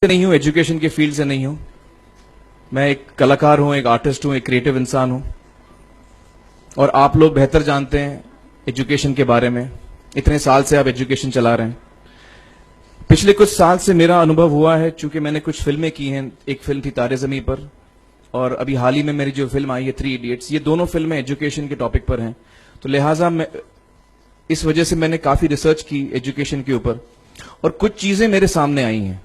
नहीं हूं, एजुकेशन के फील्ड से नहीं हूं। मैं एक कलाकार हूं, एक आर्टिस्ट हूं, एक क्रिएटिव इंसान हूं। और आप लोग बेहतर जानते हैं एजुकेशन के बारे में। इतने साल से आप एजुकेशन चला रहे हैं। पिछले कुछ साल से मेरा अनुभव हुआ है, चूंकि मैंने कुछ फिल्में की हैं। एक फिल्म थी तारे ज़मीं पर, और अभी हाल ही में मेरी जो फिल्म आई है 3 इडियट्स, ये दोनों फिल्में एजुकेशन के टॉपिक पर हैं। तो लिहाजा इस वजह से मैंने काफी रिसर्च की एजुकेशन के ऊपर, और कुछ चीजें मेरे सामने आई हैं,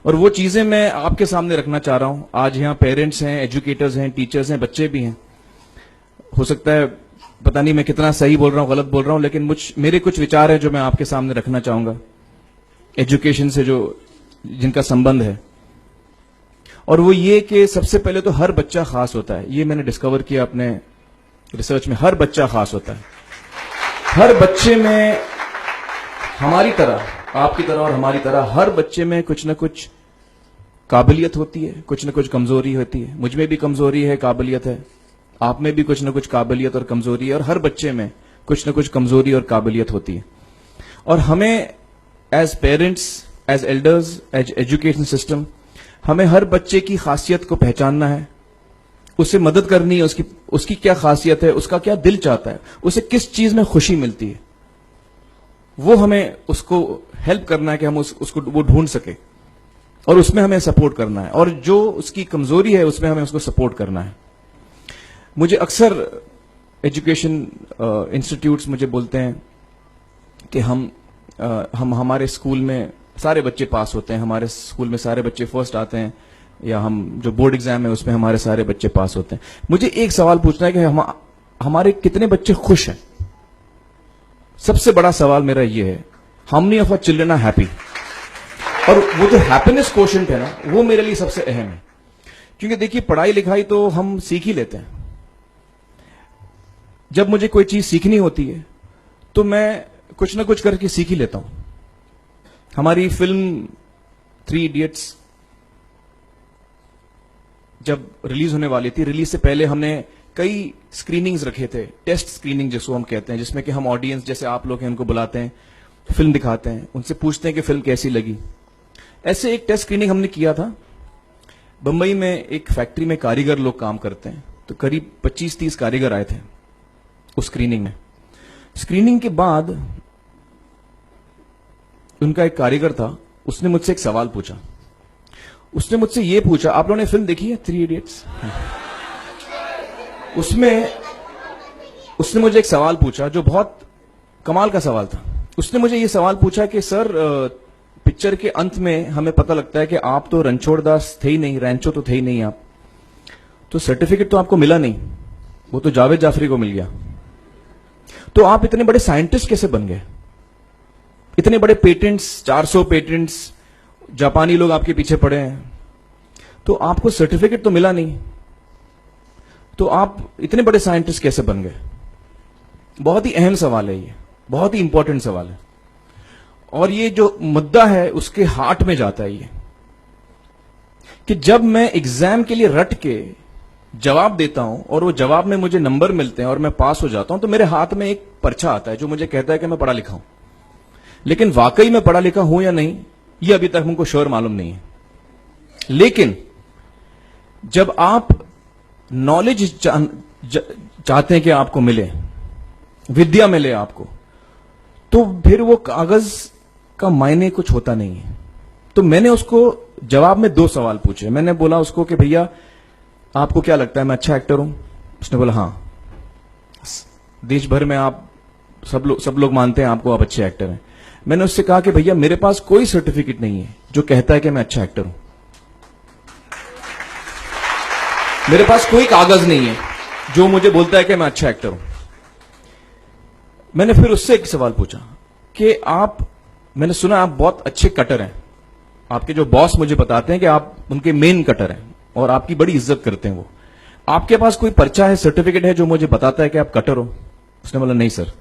और वो चीजें मैं आपके सामने रखना चाह रहा हूं। आज यहां पेरेंट्स हैं, एजुकेटर्स हैं, टीचर्स हैं, बच्चे भी हैं। हो सकता है पता नहीं मैं कितना सही बोल रहा हूं, गलत बोल रहा हूं, लेकिन मेरे कुछ विचार हैं जो मैं आपके सामने रखना चाहूंगा एजुकेशन से जिनका संबंध है। और वो ये कि सबसे पहले तो हर बच्चा खास होता है। ये मैंने डिस्कवर किया अपने रिसर्च में। हर बच्चा खास होता है। हर बच्चे में, हमारी तरह, आपकी तरह और हमारी तरह, हर बच्चे में कुछ न कुछ काबिलियत होती है, कुछ न कुछ कमजोरी होती है। मुझ में भी कमजोरी है, काबिलियत है। आप में भी कुछ न कुछ काबिलियत और कमजोरी है, और हर बच्चे में कुछ न कुछ कमजोरी और काबिलियत होती है। और हमें as parents, as elders, as education system, हमें हर बच्चे की खासियत को पहचानना है, उसे मदद करनी है। उसकी क्या खासियत है, उसका क्या दिल चाहता है, उसे किस चीज में खुशी मिलती है, वो हमें उसको हेल्प करना है कि हम उसको वो ढूंढ सके, और उसमें हमें सपोर्ट करना है। और जो उसकी कमजोरी है उसमें हमें उसको सपोर्ट करना है। मुझे अक्सर एजुकेशन इंस्टीट्यूट्स मुझे बोलते हैं कि हम हमारे स्कूल में सारे बच्चे पास होते हैं, हमारे स्कूल में सारे बच्चे फर्स्ट आते हैं, या हम जो बोर्ड एग्जाम है उसमें हमारे सारे बच्चे पास होते हैं। मुझे एक सवाल पूछना है कि हमारे कितने बच्चे खुश हैं? सबसे बड़ा सवाल मेरा ये है, how many of our children are happy? और वो जो हैप्पीनेस क्वोशेंट है ना, वो मेरे लिए सबसे अहम है। क्योंकि देखिए, पढ़ाई लिखाई तो हम सीख ही लेते हैं। जब मुझे कोई चीज सीखनी होती है तो मैं कुछ ना कुछ करके सीख ही लेता हूं। हमारी फिल्म 3 इडियट्स जब रिलीज होने वाली थी, रिलीज से पहले हमने कई स्क्रीनिंग्स रखे थे, टेस्ट स्क्रीनिंग जिसको हम कहते हैं, जिसमें कि हम ऑडियंस, जैसे आप लोग हैं, उनको बुलाते हैं, फिल्म दिखाते हैं, उनसे पूछते हैं कि फिल्म कैसी लगी। ऐसे एक टेस्ट स्क्रीनिंग हमने किया था। बंबई में एक फैक्ट्री में कारीगर लोग काम करते हैं, तो करीब 25-30 कारीगर आए थे उस स्क्रीनिंग में। स्क्रीनिंग के बाद उनका एक कारीगर था, उसने मुझसे एक सवाल पूछा। उसने मुझसे ये पूछा, आप लोगों ने फिल्म देखी है 3 इडियट्स? उसमें उसने मुझे एक सवाल पूछा जो बहुत कमाल का सवाल था। उसने मुझे ये सवाल पूछा कि सर, पिक्चर के अंत में हमें पता लगता है कि आप तो रणछोड़ दास थे ही नहीं, रैंचो तो थे ही नहीं आप, तो सर्टिफिकेट तो आपको मिला नहीं, वो तो जावेद जाफरी को मिल गया। तो आप इतने बड़े साइंटिस्ट कैसे बन गए? इतने बड़े पेटेंट्स, 400 पेटेंट्स, जापानी लोग आपके पीछे पड़े हैं, तो आपको सर्टिफिकेट तो मिला नहीं, तो आप इतने बड़े साइंटिस्ट कैसे बन गए? बहुत ही अहम सवाल है ये, बहुत ही इंपॉर्टेंट सवाल है। और ये जो मुद्दा है उसके हार्ट में जाता है ये, कि जब मैं एग्जाम के लिए रट के जवाब देता हूं और वो जवाब में मुझे नंबर मिलते हैं और मैं पास हो जाता हूं, तो मेरे हाथ में एक पर्चा आता है जो मुझे कहता है कि मैं पढ़ा लिखा हूं। लेकिन वाकई में पढ़ा लिखा हूं या नहीं, ये अभी तक हमको श्योर मालूम नहीं है। लेकिन जब आप नॉलेज चाहते हैं कि आपको मिले, विद्या मिले आपको, तो फिर वो कागज का मायने कुछ होता नहीं है। तो मैंने उसको जवाब में 2 सवाल पूछे। मैंने बोला उसको कि भैया, आपको क्या लगता है मैं अच्छा एक्टर हूं? उसने बोला हाँ, देश भर में आप सब लोग मानते हैं आपको, आप अच्छे एक्टर हैं। मैंने उससे कहा कि भैया, मेरे पास कोई सर्टिफिकेट नहीं है जो कहता है कि मैं अच्छा एक्टर हूं। मेरे पास कोई कागज नहीं है जो मुझे बोलता है कि मैं अच्छा एक्टर हूं। मैंने फिर उससे एक सवाल पूछा कि मैंने सुना आप बहुत अच्छे कटर हैं, आपके जो बॉस मुझे बताते हैं कि आप उनके मेन कटर हैं और आपकी बड़ी इज्जत करते हैं वो। आपके पास कोई पर्चा है, सर्टिफिकेट है जो मुझे बताता है कि आप कटर हो? उसने बोला नहीं सर।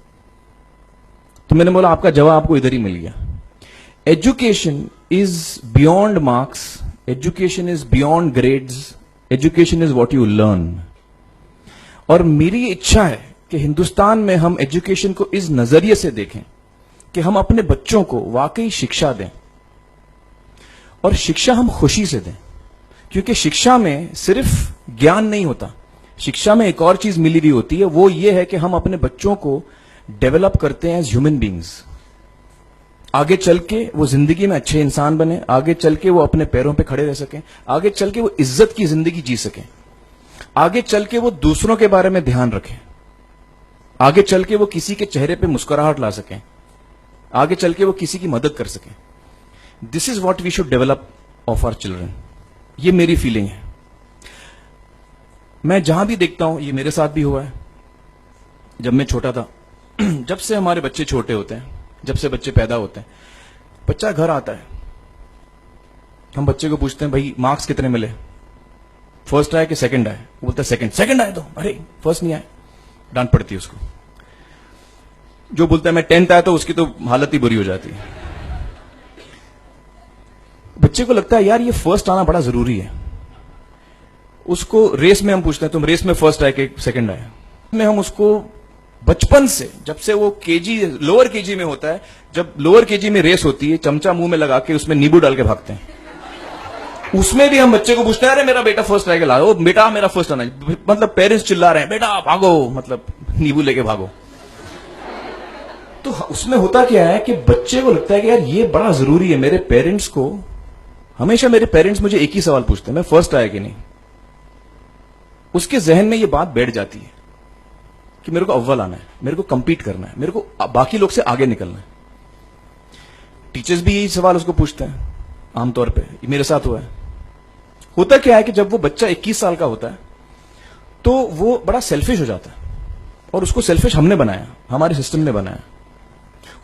तो मैंने बोला आपका जवाब आपको इधर ही मिल गया। Education is beyond marks, education is beyond grades, education is what you learn. और मेरी इच्छा है कि हिंदुस्तान में हम एजुकेशन को इस नजरिए से देखें कि हम अपने बच्चों को वाकई शिक्षा दें। और शिक्षा हम खुशी से दें, क्योंकि शिक्षा में सिर्फ ज्ञान नहीं होता, शिक्षा में एक और चीज मिली हुई होती है, वो ये है कि हम अपने बच्चों को डेवलप करते हैं एज ह्यूमन बींग्स। आगे चल के वो जिंदगी में अच्छे इंसान बने, आगे चल के वो अपने पैरों पे खड़े रह सकें, आगे चल के वो इज्जत की जिंदगी जी सकें, आगे चल के वो दूसरों के बारे में ध्यान रखें, आगे चल के वो किसी के चेहरे पे मुस्कुराहट ला सकें, आगे चल के वो किसी की मदद कर सकें। This is what we should develop of our children. ये मेरी फीलिंग है। मैं जहां भी देखता हूं, ये मेरे साथ भी हुआ है जब मैं छोटा था। जब से हमारे बच्चे छोटे होते हैं, जब से बच्चे पैदा होते हैं, बच्चा घर आता है, हम बच्चे को पूछते हैं भाई मार्क्स कितने मिले, फर्स्ट आए कि सेकंड आए? वो बोलता है सेकंड। सेकंड आए तो अरे फर्स्ट नहीं आए, डांट पड़ती है उसको। जो बोलता है मैं 10th आया तो उसकी तो हालत ही बुरी हो जाती है। बच्चे को लगता है यार ये फर्स्ट आना बड़ा जरूरी है। उसको रेस में हम पूछते हैं तुम रेस में फर्स्ट आए कि सेकंड आए? में हम उसको बचपन से, जब से वो केजी लोअर केजी में होता है, जब लोअर केजी में रेस होती है, चमचा मुंह में लगा के उसमें नींबू डाल के भागते हैं। उसमें भी हम बच्चे को पूछते हैं अरे मेरा बेटा फर्स्ट आएगा, लाओ बेटा मेरा फर्स्ट आना। मतलब पेरेंट्स चिल्ला रहे हैं बेटा भागो, मतलब नींबू लेके भागो। तो उसमें होता क्या है कि बच्चे को लगता है कि यार ये बड़ा जरूरी है। मेरे पेरेंट्स को हमेशा, मेरे पेरेंट्स मुझे एक ही सवाल पूछते हैं, मैं फर्स्ट आया कि नहीं। उसके जहन में ये बात बैठ जाती है कि मेरे को अव्वल आना है, मेरे को कंपीट करना है, मेरे को बाकी लोग से आगे निकलना है। टीचर्स भी यही सवाल उसको पूछते हैं आमतौर पे, मेरे साथ हुआ है। होता क्या है कि जब वो बच्चा 21 साल का होता है तो वो बड़ा सेल्फिश हो जाता है, और उसको सेल्फिश हमने बनाया, हमारे सिस्टम ने बनाया।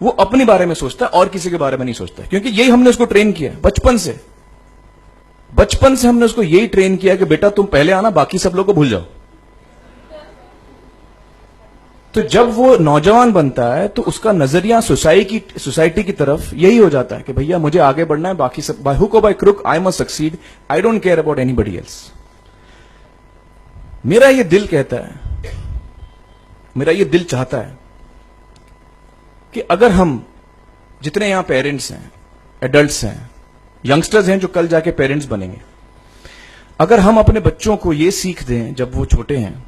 वो अपने बारे में सोचता है और किसी के बारे में नहीं सोचता, क्योंकि यही हमने उसको ट्रेन किया बचपन से। बचपन से हमने उसको यही ट्रेन किया कि बेटा तुम पहले आना, बाकी सब लोग को भूल जाओ। तो जब वो नौजवान बनता है तो उसका नजरिया सोसाइटी की तरफ यही हो जाता है कि भैया मुझे आगे बढ़ना है, बाकी सब बाय हुक और by crook I must succeed, I don't care about anybody else. मेरा ये दिल कहता है, मेरा ये दिल चाहता है कि अगर हम जितने यहां पेरेंट्स हैं, एडल्ट्स हैं, यंगस्टर्स हैं जो कल जाके पेरेंट्स बनेंगे, अगर हम अपने बच्चों को ये सीख दें जब वो छोटे हैं,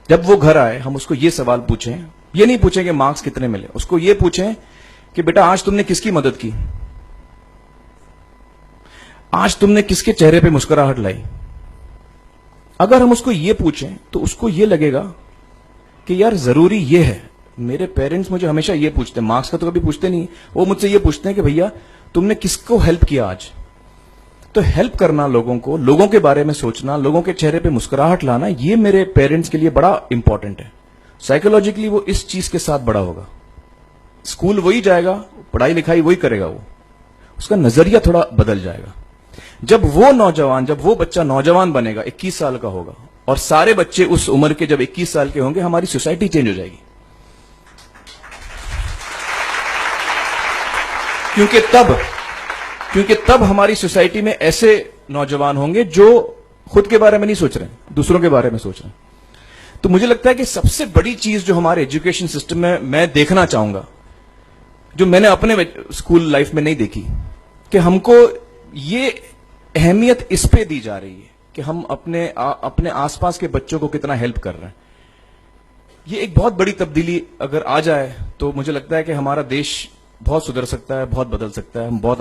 जब वो घर आए हम उसको ये सवाल पूछें, ये नहीं पूछें कि मार्क्स कितने मिले, उसको ये पूछें कि बेटा आज तुमने किसकी मदद की, आज तुमने किसके चेहरे पे मुस्कुराहट लाई। अगर हम उसको ये पूछें तो उसको ये लगेगा कि यार जरूरी ये है। मेरे पेरेंट्स मुझे हमेशा ये पूछते हैं, मार्क्स का तो कभी पूछते नहीं, वो मुझसे ये पूछते हैं कि भैया तुमने किसको हेल्प किया आज। तो हेल्प करना लोगों को, लोगों के बारे में सोचना, लोगों के चेहरे पे मुस्कुराहट लाना, ये मेरे पेरेंट्स के लिए बड़ा इंपॉर्टेंट है। साइकोलॉजिकली वो इस चीज के साथ बड़ा होगा, स्कूल वही जाएगा, पढ़ाई लिखाई वही करेगा, वो उसका नजरिया थोड़ा बदल जाएगा। जब वो बच्चा नौजवान बनेगा, 21 साल का होगा, और सारे बच्चे उस उम्र के जब 21 साल के होंगे, हमारी सोसाइटी चेंज हो जाएगी। क्योंकि तब हमारी सोसाइटी में ऐसे नौजवान होंगे जो खुद के बारे में नहीं सोच रहे, दूसरों के बारे में सोच रहे हैं। तो मुझे लगता है कि सबसे बड़ी चीज जो हमारे एजुकेशन सिस्टम में मैं देखना चाहूंगा, जो मैंने अपने स्कूल लाइफ में नहीं देखी, कि हमको ये अहमियत इस पे दी जा रही है कि हम अपने आसपास के बच्चों को कितना हेल्प कर रहे हैं। ये एक बहुत बड़ी तब्दीली अगर आ जाए तो मुझे लगता है कि हमारा देश बहुत सुधर सकता है, बहुत बदल सकता है, हम बहुत